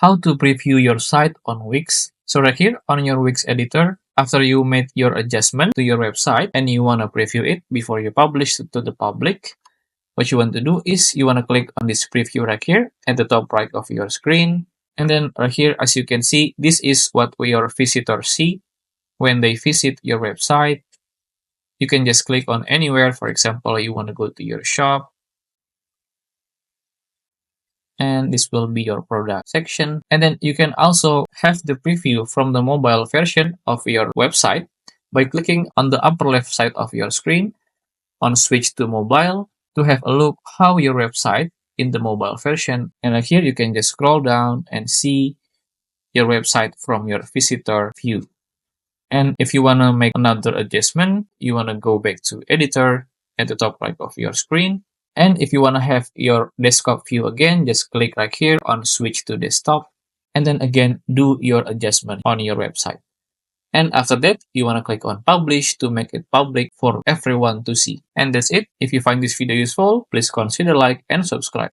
how to preview your site on Wix. So right here on your Wix editor, after you made your adjustment to your website and you want to preview it before you publish it to the public, what you want to do is you want to click on this preview right here at the top right of your screen. And then right here, as you can see, this is what your visitors see when they visit your website. You can just click on anywhere. For example, you want to go to your shop, and this will be your product section. And then you can also have the preview from the mobile version of your website by clicking on the upper left side of your screen on switch to mobile to have a look how your website in the mobile version. And here you can just scroll down and see your website from your visitor view. And if you want to make another adjustment, you want to go back to editor at the top right of your screen. And if you want to have your desktop view again, just click right here on switch to desktop. And then again, do your adjustment on your website. And after that, you want to click on publish to make it public for everyone to see. And that's it. If you find this video useful, please consider like and subscribe.